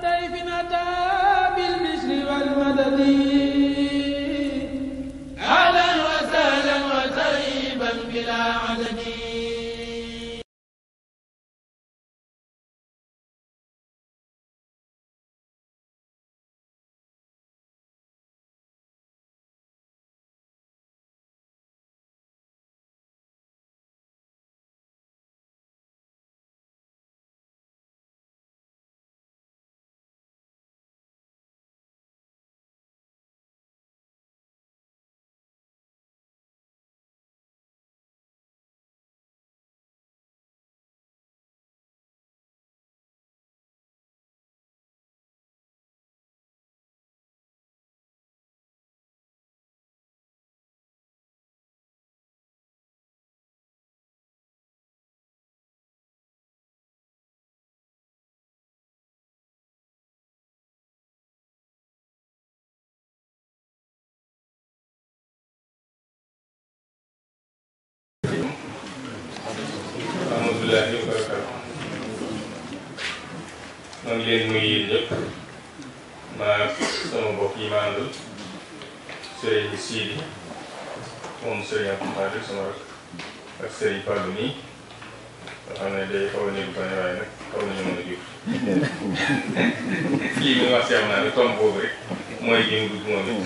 ضيف أتى بالبشر والمدد أهلا وسهلا وترحيبا بلا عدد. maa ngi leen nuyu yéen ñëpp maa sama mbokk yi ma àndal Serigne Sidi moom Serigne Abdou Khadir sama rak ak Serigne Fallou nii nga xam ne day xaw a néegu fan waaye nag xaw nañu mën a jur kii mi wax seetlu naa ne tomb boobu rek mooy gi mu dugg moom it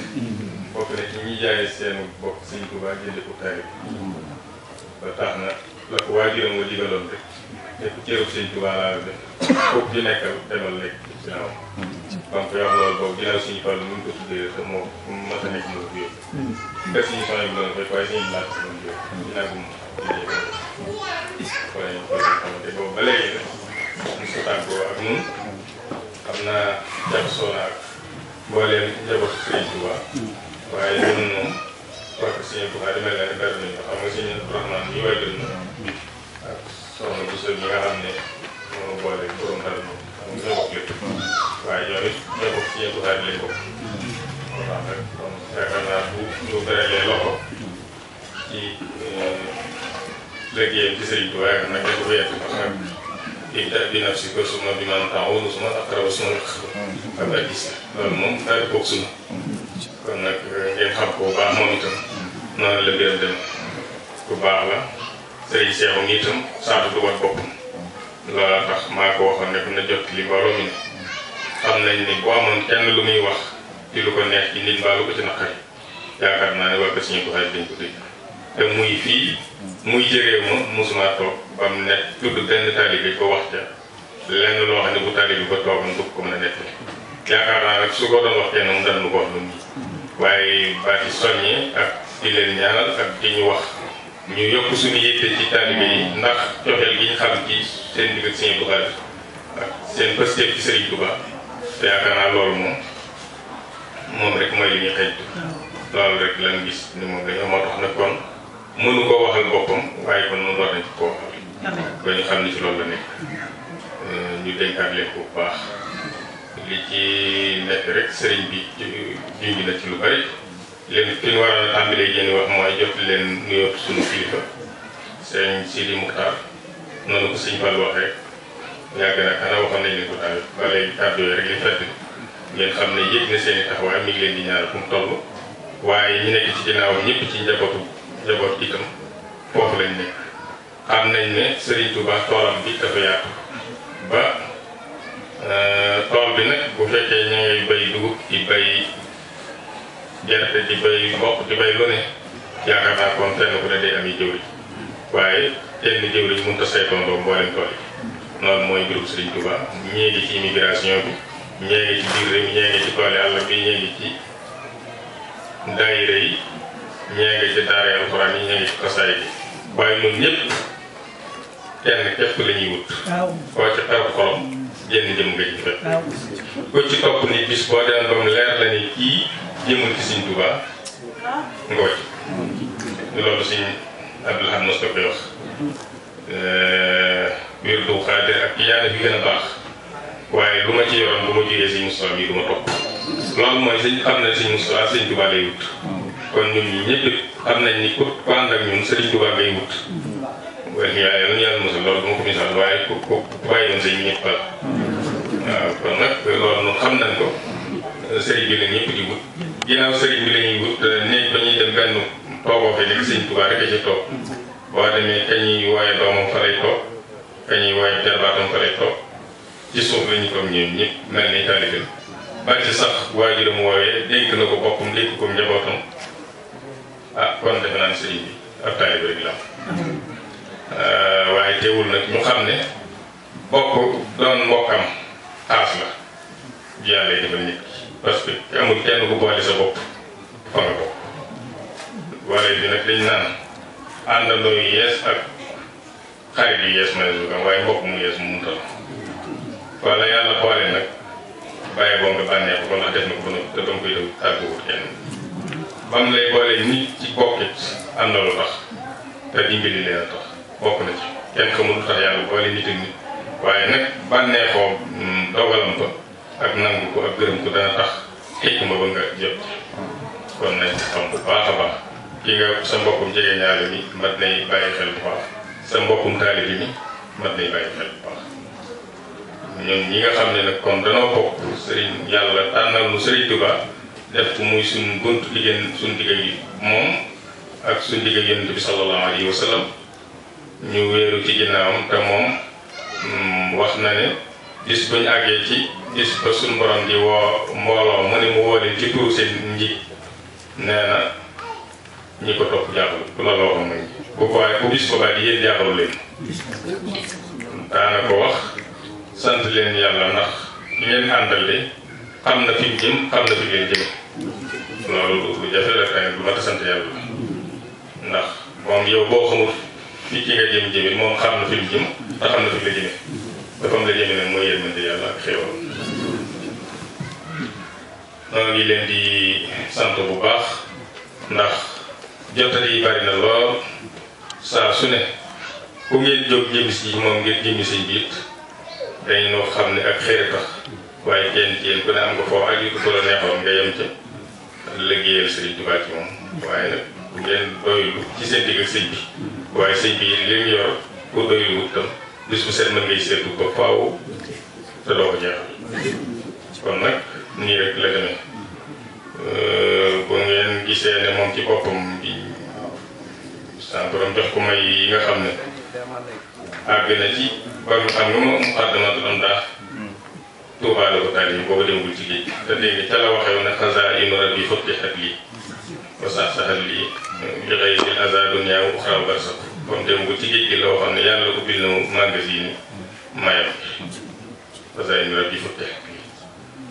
bokk na ci ñi jaayee seen bopp Serigne Touba jënde ko taari ba tax na la ko waajuram wa digaloon rek te ku cëru Serigne Touba laa def kooku ci nekkal demal lekk ginnaaw ba mu koy wax loolu boobu ginnaaw suñu Fallu mu ngi ko tuddee te moo mas a nekk moo ko yóbbu te suñu soxna bi doon fekk waaye suñu laaj si doon yóbbu ginnaaw bu mu jëlee ko xamante boobu ba léegi nag mu ko tàggoo ak ñun xam naa jaxasoo na ak mbooleem njabootu Serigne Touba waaye ñun moom waa ko Serigne Touba di mel ne benn nañu xam nga Serigne Rahman ñi waajal na ak soxna bu sëñ ñi nga xam ne moo boole borom dara moom xam nga ñoo bokk lépp waaye ñoom it ñoo bokk Serigne Touba di leen bokk moo tax rek kon yaakaar naa bu ñu beralee loxo ci liggéeyam ci Serigne Touba yaakaar naa ko yett ndax nag ibda bi nafsi ko suma bi man ta'awunu suma aqrabu suma ak addis loolu moom daal di bokk suma kon nag ngeen xam ko bu baax moom itam noonu la biram dem ku baax la Serigne Cheikh ngi itam saatu du wat boppam loola tax maa ko waxoon ne ko na jot li mbooloo mi ne xam nañ ni boo amoon kenn lu muy wax ci lu ko neex ci nit mbaa lu ko ci naqari yaakaar naa ne war ko Serigne Touba dañ ko dégg te muy fii muy jëree ma mosuma toog ba mu ne tudd benn taalibe ko wax ca lenn loo xam ne bu taalibe ba toogoon du ko mën a nekk yaakaar naa nag su ko doon wax kenn mu daan lu ko wax lu nii waaye baati soññee ak di leen ñaanal ak di ñu wax ñu yokk suñu yitte ci taalibe yi ndax cofeel gi ñu xam ci seen digg ak Serigne Touba ak seen pëstéef ci Serigne Touba te yaakaar naa loolu moom rek mooy li ñuy xëytu loolu rek lan gis ni moom dañoo moo tax nag kon mënu koo waxal boppam waaye kon noonu war nañ ci koo waxal ba ñu xam ni ci loolu la nekk ñu dénkaat leen ko bu baax li ci nekk rek sëriñ bi junj na ci lu bari leen fi ñu war a tàmbalee yéen wax mooy jot leen nuyoo suñu kilifa sëriñ Sidi Muxtaar noonu ko sëñ Fall waxee yàgg na xanaa waxoon nañ leen ko tamit ba léegi kàddu yooyu rek li fedd ngeen xam ne yëg na seen i taxawaay mi ngi leen di ñaanal fu mu toll waaye ñu nekk ci ginnaaw ñëpp ci njaboot itam foofu lañ nekk xam nañ ne Serigne Touba toolam bi dafa yaatu ba tool bi nag bu fekkee ñu ngay bay dugub di bay gerte di bay mboq di bay lu ne yaakaar naa kon fenn ku ne day am yi jëwriñ waaye kenn jëwriñ mënut a saytondoo mboolem tool yi noonu mooy mbirum Serigne Touba ñee ngi ci immigration bi ñee ngi ci biir réew mi ñee ngi ci tool yi àll bi ñee ngi ci daayira yi ñee ngi ci daara alxuraan yi ñee ngi ci kasaay bi waaye ñun ñëpp kenn képp la ñuy wut koo ci xew xorom jenn jëm nga ci fekk ko ci topp ni bis boo deen ba mu leer la ni kii jëmul ci Serigne Touba nga wàcc loolu Serigne Abdou Lahad mos koy wax wirdu Khadir ak ki yaane bi gën a baax waaye lu ma ci yoroon bu ma jógee Serigne Moustapha bii du ma topp loolu mooy sëñ xam na Serigne Moustapha Serigne Touba lay wut kon ñun ñi ñëpp xam nañ ni ku ànd ak ñun Serigne Touba ngay wut waaye yàlla nu yàlla mosal loolu du ma ko misaal waaye ku bàyyi woon sëñ ñëpp la waaw kon nag loolu noonu xam nañ ko sëriñ bi la ñëpp di wut ginnaaw sëriñ bi la ñuy wut néeg ba ñuy dem benn toogoo fi nekk sëriñ Tuubaa rek a ci toog boo demee ka ñuy wooye doomam fa lay toog ka ñuy wooye jarbaatam fa lay toog ci suuf la ñu toog ñoom ñëpp mel ni taalibe ba ci sax waajuram wooyee dénk na ko boppam dénk ko njabootam kon defe naa ne sëriñ bi ab taalibe rek la waaye teewul nag ñu xam ne bokk doon mbokkam xaas la ji yàlla defal nit ki parce que amul kenn ku boole sa bopp fa nga bokk boole bi nag dañ naan àndandoo yu yees ak xarit yu yees ma ne waaye mbokk mu yees mu munta la wala yàlla boole nag bàyyi boo nga bànneexu ko ndax def na ko ba noppi te ba mu koy def tàgguwut kenn ba mu lay boole nit ci bokkit am na lu tax te dimbali leen a tax bokk na ci kenn xamul lu tax yàlla boole nit ak nit waaye nag bànneexoo dogalam ba ak nangu ko ak gërëm ko dana tax xikma ba nga jot kon nañ xam bu baax a baax ki nga sa mbokkum jege ñaale mi mat nay bàyyi xel bu baax sa mbokkum taalibi mi mat nay bàyyi xel bu baax ñoom ñi nga xam ne nag kon danoo bokk sëriñ yàlla tànnal nu sëriñ Tuubaa def ko muy suñ buntu diggante suñ digg yi moom ak suñ digg yonent bi sallallahu alayhi wa sallam ñu wéeru ci ginnaawam te moom wax na ne bis buñ àggee ci bis ba suñ borom di woo mbooloo mu ne mu woo leen ci turu seen nji nee na ñi ko topp jaaxal ku la waxoon nañ bu ko waaye bu bis ko baa di yéen jaaxalu leen daana ko wax sant leen yàlla ndax ngeen àndal de xam na fi mu jëm xam na fi ngeen jëm loolu lu jafe la tamit lu mat a sant yàlla ndax moom yow boo xamul fi ki nga jëm moom xam na fi mu jëm te xam na fi nga jëme dafa am la jëme nag mooy yërmande yàlla ak xéewal noonu ngi leen di sant bu baax ndax jottali yi bari na lool saa su ne ku ngeen jóg jëm si moom ngeen jëmi seen biit dañ noo xam ne ak xëy tax waaye kenn ci yéen ku ne am nga foo ak yu ko la neexoon nga yem ca liggéeyal Sëriñ Tuubaa ci moom waaye nag bu ngeen doylu ci seen digg ak sëñ bi waaye sëñ bi li mu yor ku doylu wut tam bis bu seet mën ngay seetu ba faaw te doo ko jeexal kon nag nii rek la demee bu ngeen gisee ne moom ci boppam di sant borom jox ko may yi nga xam ne àgg na ci ba nga xam nga moom muqaddamatu am daa Touba la ko taal yi booba demagul ci géej te dégg ca la waxee ne xazaa'inu rabbi futtihat lii wa sahsahat lii bi ghayri azaa dunya wa uxraa barzakh comme demagul ci géej gi la waxoon ne yàlla ubbil na magasin yi mayam xazaa'inu rabbi futtihat lii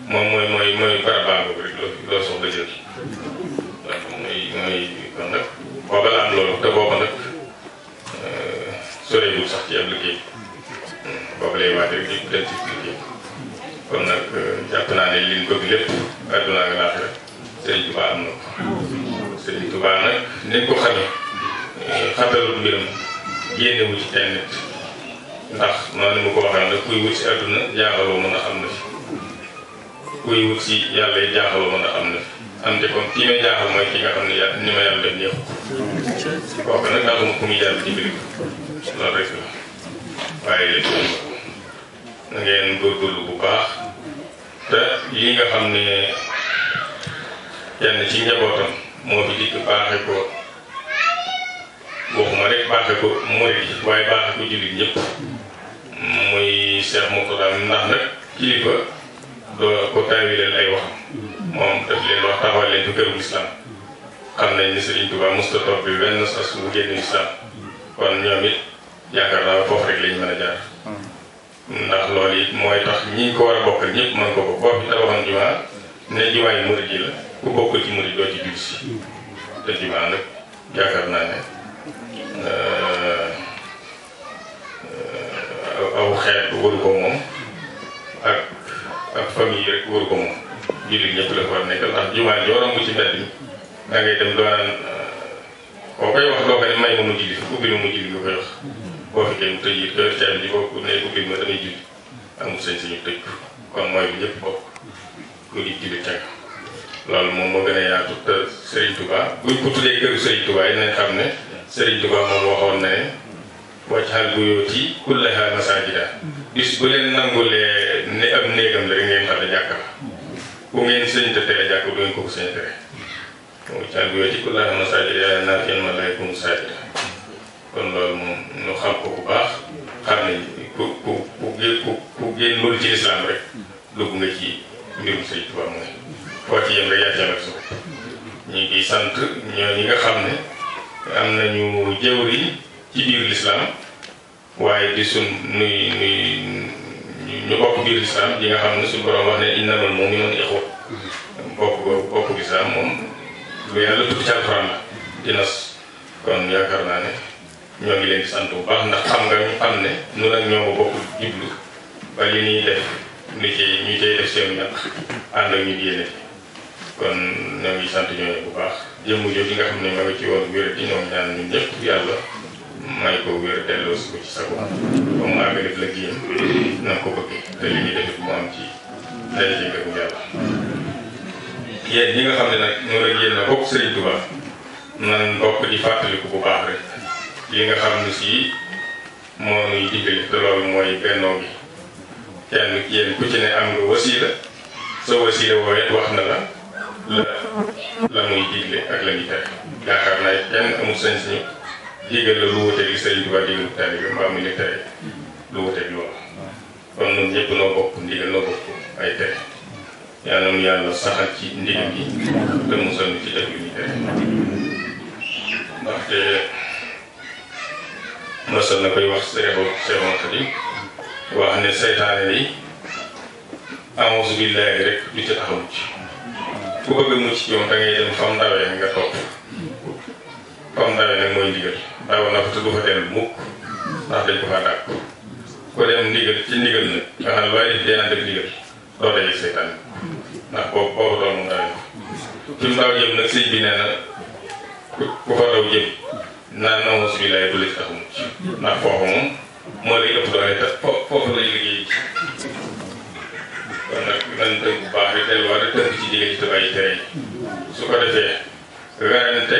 moom mooy barabaa boobu rek loo soxla jël donc mooy kon nag booba la am loolu te booba nag soreegul sax ci ab liggéey booba lay waat rek di dem ci liggéey kon nag jàpp naa ne liñ bëgg lépp àdduna ak laaxira Sëriñ Tuubaa am na ko Sëriñ Tuubaa nag nañ ko xamee xatalul mbiram génnewu ci kenn nit ndax noonu mu ko waxee nag kuy wut si àdduna jaaxaloo mën a xam na fi kuy wut si yàlla yi jaaxaloo mën a xam na fi am te kon kii may jaaxal mooy ki nga xam ne ni ma yàlla def neexu kooku nag daa xamul ku muy yàlla dimbali loolu rek la waaye lépp na ngeen góorgóorlu bu baax te yi nga xam ne kenn ci njabootam moo fi dikk baaxe ko waxuma rek baaxe ko murid yi waaye baaxe ko jullit ñëpp muy Cheikh Mourtada ndax nag kilifa doo ko taawileel ay waxam moom daf leen wax taxawal leen fi këru lislaam xam nañ ni Sëriñ Tuubaa musta topp bi wenn sas bu génn lislaam kon ñoom it yaakaar naa foofu rek lañ mën a jaar ndax loolu it mooy tax ñi ko war a bokkal ñëpp mën ko bokk boo fi tabaxoon jumaa ne jumaa yi murid yi la ku bokkul ci murid doo ci julli si te jumaa nag yaakaar naa ne aw xeet waru ko moom ak famille yi rek waru ko moom jullit ñëpp la ko war a nekkal ndax jumaa joo romb ci mbedd mi da ngay dem doonaan boo koy wax doo ko ne may ma mu julli ubbil ma mu julli nga koy wax boo fi kenn tëj it kër caabi ji boo ne ubbil ma damay julli amul sañ-sañu tëj ko kon mooy bi ñëpp bokk ku di julli cag loolu moom moo gën a yaatu te Serigne Touba buñ ko tuddee këru Serigne Touba yi nañ xam ne Serigne Touba moom waxoon na ne waj'al buyuuti kullahaa masaajida bis bu leen nangulee ne ab néegam la rek ngeen xam ne jàkka la ku ngeen sëñ te tere jàkk du ngeen ko sëñ tere moom caan bu ci ku laa masaajid yaa naa fi ma lay kum saajid kon loolu moom ñu xam ko bu baax xam ne ku génnul ci lislaam rek dugg nga ci mbirum Sëriñ Tuubaa mooy foo ci yem rek yaa ci yem ak sa bopp ñu ngi sant ñi nga xam ne am nañu jëwri ci biir lislaam waaye di sun ñu bokk biir lislaam yi nga xam ne suñu borom wax ne innamal mu'minuuna ixwa bokk lislaam moom lu yàlla tudd ci alxuraan la di nas kon yaakaar naa ne ñoo ngi leen di sant bu baax ndax xam nga ñu xam ne nun ak ñoo ko bokk jublu ba li ñuy def ñu cay def seen ñaq ànd ak ñu yéene kon ñoo ngi sant ñooñu bu baax jëmm jooju nga xam ne ma nga ci woon wér di ñoom ñaan ñun ñëpp yàlla may ko wér delloo si ko ci sago ba mu àgg def liggéeyam na ko bëggee te li ñuy def mu am ci day ci ngërëm yàlla yéen ñi nga xam ne nag ñoo la génn bokk Sëriñ Tuubaa nan bokk di fàttaliku bu baax rek li nga xam ne si moo nuy diggale te loolu mooy bennoo gi kenn yéen ku ci ne am nga wasiila sa wasiila wooyet wax na la muy digle ak la muy tere yaakaar naa kenn amul sañ-sañu digal la lu wuteeg li Sëriñ Tuubaa digal taalibe mbaa mu ne tere lu wuteeg loolu kon ñun ñëpp noo bokk ndigal noo bokk ay tere yàlla na yàlla saxal ci ndigal gi te musal ci def li ñuy tere ndaxte mosal na koy wax Seexul Xadiim wax ne seytaane yi a'uuzu billaahi rek du ca taxaw ci ku bëgg a mucc ci moom da ngay dem fam ndawee nga topp fam ndawee nag mooy ndigal daw na fa te du fa dellu mukk ndax dañ ko faa dàq ko dem ndigal ci ndigal nag nga xam ne waaye def dee ànd ak ndigal doo dajeeg seytaane ndax boobu doon mu ndawee fi mu daw jëm nag sëñ bi nee na ku fa daw jëm naan a'uuzu billaahi du la ci tax mucc ndax foofu moom moo lay ëpp doole te foofu lay liggéey kon nag nañ tënk bu baax rek delluwaat rek tënk ci digal ci te bàyyi tere yi su ko defee werante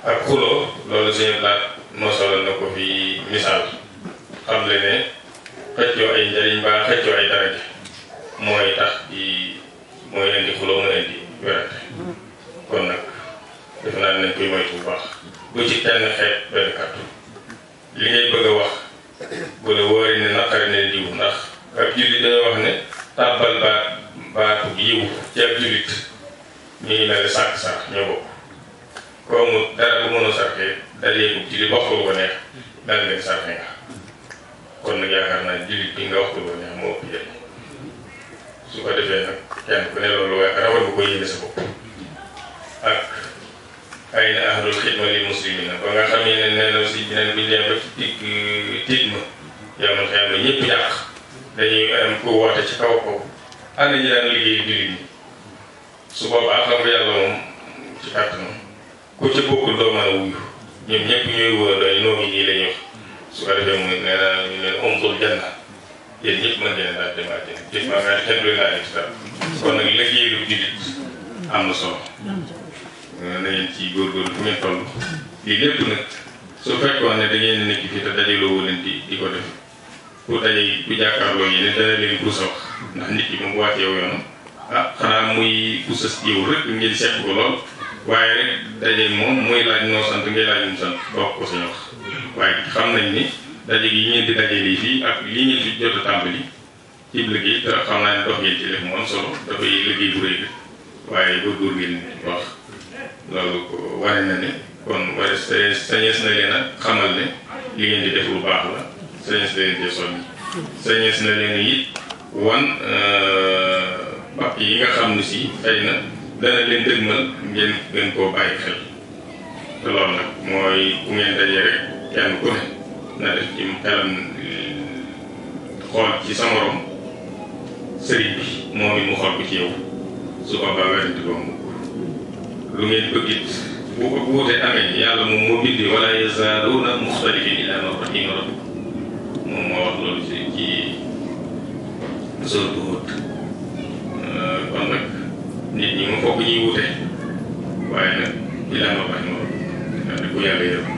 ak xuloo loolu seen laat moo solal na ko fi misaal xam le ne xëccoo ay njariñ mbaa xëccoo ay daraja mooy tax mooy indi xuloo mooy indi werante kon nag defe naa ne nañ koy moytu bu baax bu ci kenn xeet benn kàddu li ngay bëgg a wax bu la wóoree ne naqari ne diw ndax ab jullit dañoo wax ne tàbbal baatu yiw ci ab jullit ñu ngi mel ne sàkk sax ñoo bokk koo mu dara bu mën a sarxee dalee ko jullit wax ko lu ko neex mel nga ni sarxe nga kon nag yaakaar naa jullit bi nga wax ko lu ko neex moo ëpp jël su ko defee nag kenn ku ne loolu waaye rawal nga ko yéene sa bopp ak ay na ahlul xidma lil muslimina ba nga xam ne nee na si beneen bi ñu ba ci tiit ma yow man xëy na ñëpp yàq dañuy am ko woote ci kaw ana ñi daan liggéey jullit ñi su boobaa xam nga yàlla moom ci kàttanam ku ca bokkul doo mën a wuyu ñoom ñëpp ñooy wóor doy noo ngi nii la ñuy wax su ko defee mu nee naa ñu leen umtul janna yéen ñëpp mën ngeen daal dem àjjana gis maa nga kenn du leen ci dara kon nag liggéey lu jullit am na solo na ngeen ci góorgóorlu fu ngeen toll lii lépp nag su fekkoon ne da ngeen nekk fii te dajaloo leen di ko def pour daje ku jàkkaarloo yi ne dana leen pour sa wax ndax nit ki moom bu wàccee yow yoonam xanaa muy ku sës yow rek ngeen seet ko lool waaye rek daje moom muy laaj noo sant ngay laaj mu sant bokk ko sañ wax waaye xam nañ ni daje gi ngeen di daje lii fii ak lii ngeen fi jot a tàmbali ci liggéey te xam naa ne dox ngeen ci def mu am solo dafay liggéey bu rëy waaye góorgóor ngeen wax loolu wane na ne kon wala sañees na leen a xamal ne li ngeen di def lu baax la sañees na leen cee soññi sañees na leen it wan mbàkk yi nga xam ne si xëy na dana leen dëgmal ngeen gën koo bàyyi xel te loolu nag mooy ku ngeen dajee rek kenn ku ne na def ci xelam xool ci sa morom sëriñ bi moom it mu xool ko ci yow su boobaa werante ko mu lu ngeen bëgg it bu ko wuute amee yàlla moom moo bindi wala yazaaluuna muxtalifin illaa man rahima rabbuk moom moo wax loolu ci sourate Hud kon nag nit ñi mu fokk ñuy wuute waaye nag illaa man rahima rabbuk ku yàlla yërëm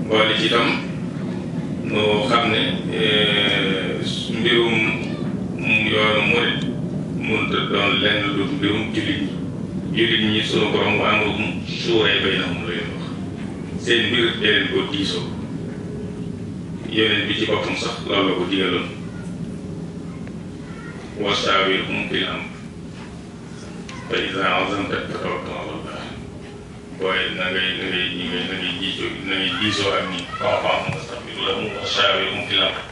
boole ci itam moo xam ne mbirum yoonu murit mënut a doon lenn lu mbirum jullit ñi sunu borom wa amruhum shuuraa baynahum la leen wax seen mbir da leen ko diisoo yonent bi ci boppam sax loolu la ko digaloon wa shaawirhum fil amr fa izaa azamta fatawakkal ala Allah booy na ngay diisoo ak ñi fa'fu wastaghfir lahum wa shaawirhum fil amr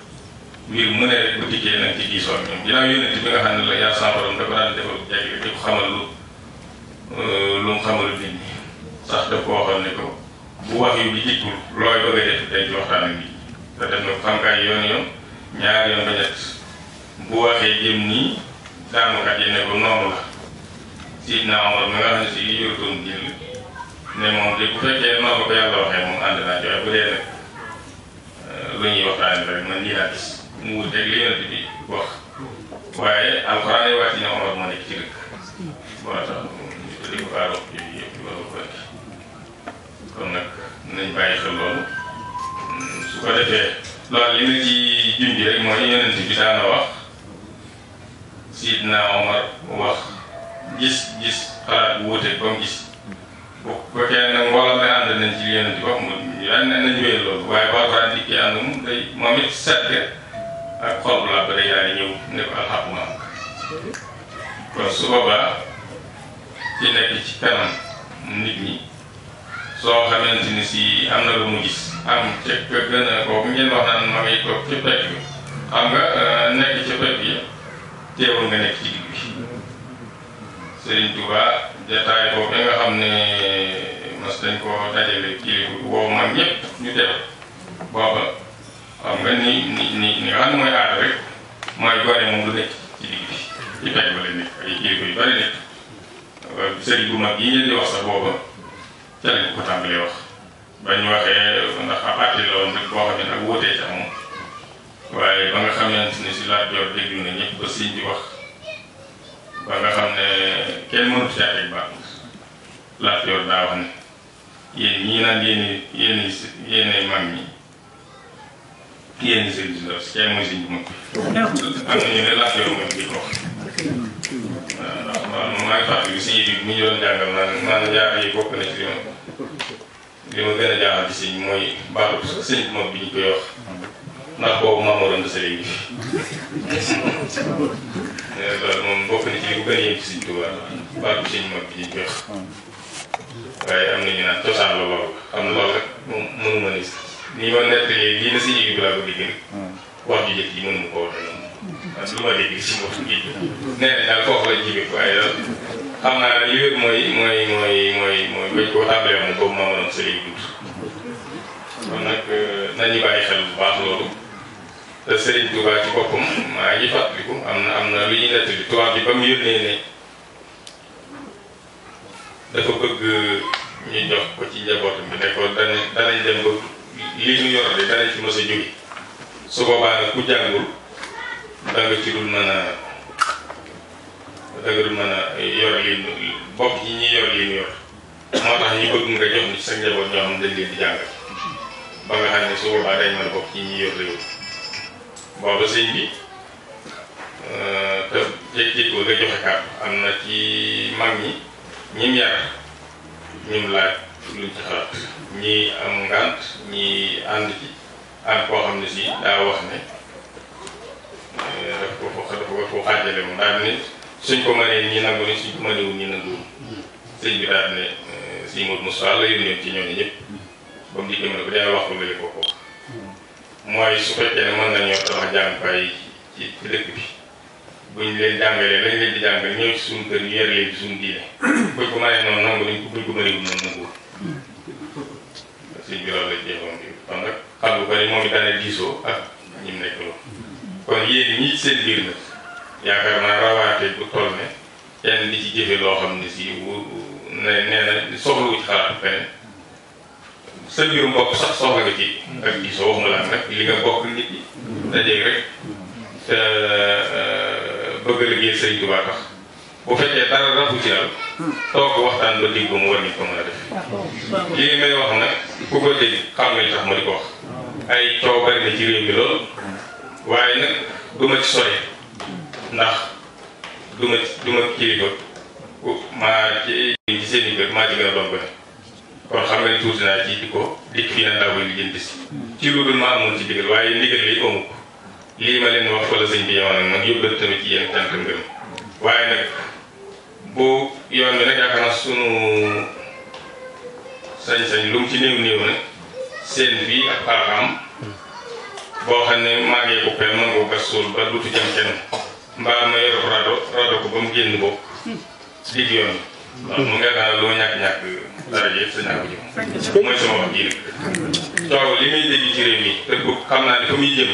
mbir mu ne rek bu dikkee nag ci diisoo ak ñoom ginnaaw yonent bi nga xam ne la yaa sa borom da ko daan defal jagle di ko xamal lu mu xamal nit ñi sax daf ko waxoon ne ko bu wax yu bi jikkul looy bëgg a def day ci waxtaan ak nit ñi te def na ko xam-kaay yoon ñaar yoon ba ñett bu waxee jëm nii daanukat yi ne ko noonu la Sidna Omar mi nga xam ne si yorutoon diin ne moom de bu fekkee noonu ko yàlla waxee moom ànd naa ci waaye bu dee nag lu ñuy waxtaanee rek man lii laa gis mu wuteeg li yonent bi wax waaye alxuraan yi wàcc na Omar moo nekk ci dëkk moo tax ñu tuddi ko Faaruq yooyu yëpp loolu ko indi kon nag nañ bàyyi xel loolu su ko defee loolu li nga ci junj rek mooy yonent bi daana wax Sidna Omar wax gis xalaat bu wuteeg ba mu gis bu fekkee nag mbooloo mi ànd nañ ci li yonent bi wax mu nañ wéyal loolu waaye bu alxuraan dikkee ànd moom it set ak xol bu la ba day daal di ñëw ne ko alxaqu ma kon su boobaa ci nekk ci kanam nit ñi soo xamante ni si am na lu mu gis am ca gën a kooku ngeen wax naan ma ngay toog ci pegg bi xam nga nekk ci pegg bi teewul nga nekk ci digg bi Serigne Touba jataay boobu nga xam ne mas dañ ko dajale kii woo mag ñëpp ñu teew booba xam nga ni nga xam ne mooy aada rek mooy gone moom lu nekk ci digg bi ci pegg ba la nekk ay kilifa yu bari nekk sëriñ bu mag yi ngeen di wax sax booba ca lañ ko tàmbalee wax bañ waxee ndax ab àtte la woon rek boo xam ne ak wóotee ca moom waaye ba nga xamante ni si Lat Joor déglu na ñëpp ba sëñ bi wax ba nga xam ne kenn mënut caa teg baax Lat Joor daa wax ne yéen ñii naan yéen mag ñi yéen sëriñ si ndaw si kenn mooy sëñ bu mag bi am na ñu ne Lat Joor mooy bi ko wax waaw maa ngi fàttali si bi mu ñu doon jàngal naan jaar yi bokk na ci li ma gën a jaaxal ci sëñ mooy baatu sëñ bu mag bi ñu koy wax ndax boobu maa ma doon dese léegi loolu moom bokk na ci li ko gën a yem ci sëñ Tuubaa baatu sëñ bu mag bi ñu koy wax waaye am na ñu naan cosaan la loolu xam na loolu rek moom mënu ma ni nii ma nettali lii na sëñ bi laa ko dégg wax ju jëkk yi mënu ma ko waxee noonu man lu ma dégg si mbokk gi nee nañ daal foofu la jibe waaye daal xam naa ne li wér mooy bañ koo tàmbalee moom boobu maa mënoon sa léegi dugg kon nag nañu bàyyi xel bu baax loolu te Serigne Touba ci boppam maa ngi fàttaliku am na lu ñuy nettali tubaab bi ba mu yónnee ne dafa bëgg ñu jox ko ci njabootam bi ne ko danañ dem ba lii ñu yor de danañ ci mos a jóge su boobaa nag ku jàngul danga ci dul mën a yor lii bopp yi ñuy yor lii ñu yor moo tax ñu bëgg nga jox ni ci sa njaboot ñoo xam dañ leen di jàngal ba nga xam ne su boobaa dañ mën a bokk ci ñuy yor réew booba sëñ bi te jékki-jékki nga joxe kàddu am na ci mag ñi ñim yar ñim laaj luñ ci xalaat ñii am ngànt ñii ànd ci am koo xam ne si daa wax ne dafa ko xaajale moom daal ne suñ ko mënee ñi nangu ni suñ ko mënewul ñi nanguwul sëñ bi daal ne si Modou Moussa la yónnee ci ñooñu ñëpp ba mu dikkee mu ne ko dina wax ko lële ko mooy su fekkee ne mën nañoo tabax jàngukaay ci dëkk bi buñ leen jàngalee lañ leen di jàngal ñëw ci suñu kër ñu yar leen ci suñu diine buñ ko mënee noonu nangu nañ ko buñ ko mënewul noonu nanguwul sëñ bi loolu la jeexoon bi kon nag xam nga ko ne moom it daane diisoo ak ñi mu nekk loolu kon yéen ñi seen biir nag yaakaar naa rawaate bu toll ne kenn di ci jëfe loo xam ne si nee na soxlawu ci xalaat feneen sa mbiru mbokk sax soxla nga ci ak diisoo waxuma la nag li nga bokk nit ñi dajeeg rek te bëgg a liggéey Sëriñ Tuubaa tax bu fekkee dara rafu ci daal toog waxtaan ba dégg mu war ni ko mën a def lii may wax nag ku ko dégg xam nga tax ma di ko wax ay coow bari na ci réew mi lool waaye nag du ma ci sori ndax du ma kilifa maa ci seen i kër maa ci gën a doon gone kon xam nga ni tuuti naa ci di ko dikk fii na ndaw li jënd si ci lu dul ma amoon ci digal waaye ndigal li amu ko lii ma leen wax wala sëñ bi yow nag man yóbbal tamit ci yéen tant ngëm waaye nag bu yoon bi nag yaakaar naa sunu sañ-sañ lu mu ci néew nag seen fii ak xaaxaam boo xam ne maa ngi ko pel mën nga gas suul ba dutu jëm kenn mbaa ma yor rado ko ba mu génn boobu digg yoon bi waaw mu yaakaar naa lu ma ñàkk dara yëpp sa ñàkk ji mooy sama wax ji nag coow li muy dégg ci réew mi te bu xam naa ne fa muy jëm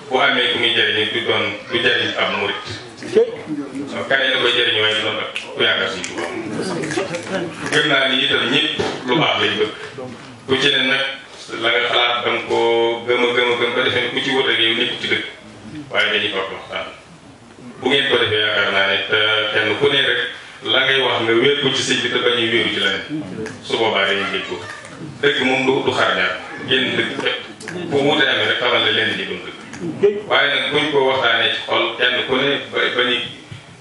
bu amee ku muy jëriñu du jëriñ ab murit waaw kaneen la koy jëriñu waaye dina ku yaakaar suñu tubaab gëm naa ni itam ñëpp lu baax lañ bëgg ku ci ne nag la nga xalaat da nga koo gëm ba defee ne ku ci wut ak yow nekk ci dëkk waaye dañuy toog waxtaan bu ngeen ko defee yaakaar naa ne te kenn ku ne rek la ngay wax nga wéer ko ci sëñ bi te bañuy wéeru ci leneen su boobaa dañuy dégg ko dëgg moom du xar ñaar génn dëgg képp bu wute amee rek xamal la leen di doon dëgg waaye nag buñ ko waxtaanee ci xol kenn ku ne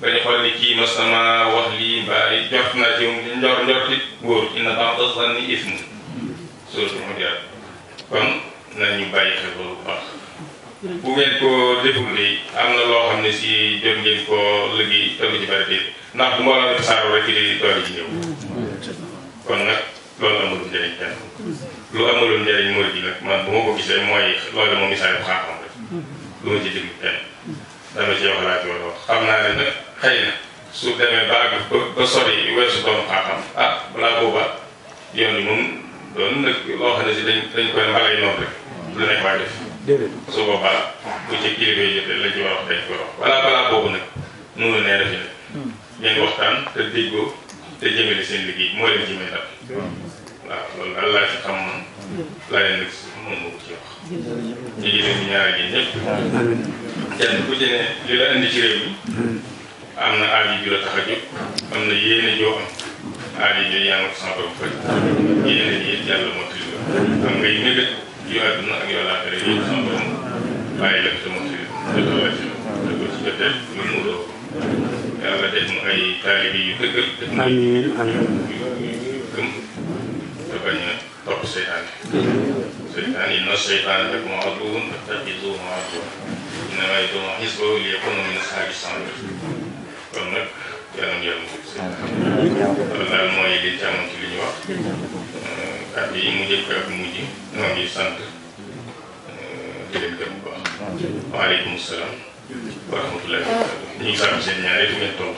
bañu xool ni kii mas sama wax lii mbaa jot naa ci njorti wóor inna ba'da zanni ism surtout mu jaar kon nañu bàyyi xel loolu bu baax bu ngeen ko deful nii am na loo xam ne si jot ngeen ko liggéey tegu ci bari déet ndax bu mbooloo mi saaroo rek di doole ji ñëw kon nag loolu amulul njëriñ kenn lu amulul njëriñ murid yi nag man bu ma ko gisee mooy loolu moom misaal bu xam-xam rek lu ma ci déglu kenn dama ci wax laa ci war a wax xam naa ne nag xëy na su demee ba àgg ba sori weesu doon xam-xam balaa booba yoon yi moom doon nag loo xam ne si dañ koy mbalay noonu rek lu nekk waay def su boobaa bu ci kilifa yi jotee lañ ci war a wax dañ koy wax balaa boobu nag noonu la nee defi nag ngeen waxtaan te déggoo te jëmale seen liggéey moo leen jëmee ndam waaw loolu daal laa ci xam moom laa leen nag moom moo ko ci wax ñu ngi leen di ñaanal yéen ñëpp kenn ku ci ne li la indi ci réew mi am na aaj ju la tax a jóg am na yéene joo am aaj yooyu yaa ngi ko sama borom faj yéene ji yàlla moo tëdd am ngay mébét yu àdduna ak yoo laaxira yéen sama borom bàyyi la fi te moo tëdd te la ci te ko ci jotee lu mu doo yàlla def mu ay taalibe yu dëggal def mu yu gëm te bañ a topp seytaane seytaane inna seytaane lakum aduwwun fattaxizuuhu aduwwan innamaa yad'uu hizbahu liyakuunu min ashaabi sa'iir kon nag yàlla na yàlla moom loolu daal mooy li ci amoon ci li ñu wax kàddu yi mu njëkk ak mujj ñoo ngi sant di leen gërëm bu baax. waaleykum salaam wa rahmatullahi wa barakatuh. ñu ngi sant seen ñaar yëpp ngeen toog.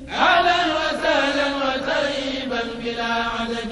أهلا وسهلا وترحيبا بلا عدد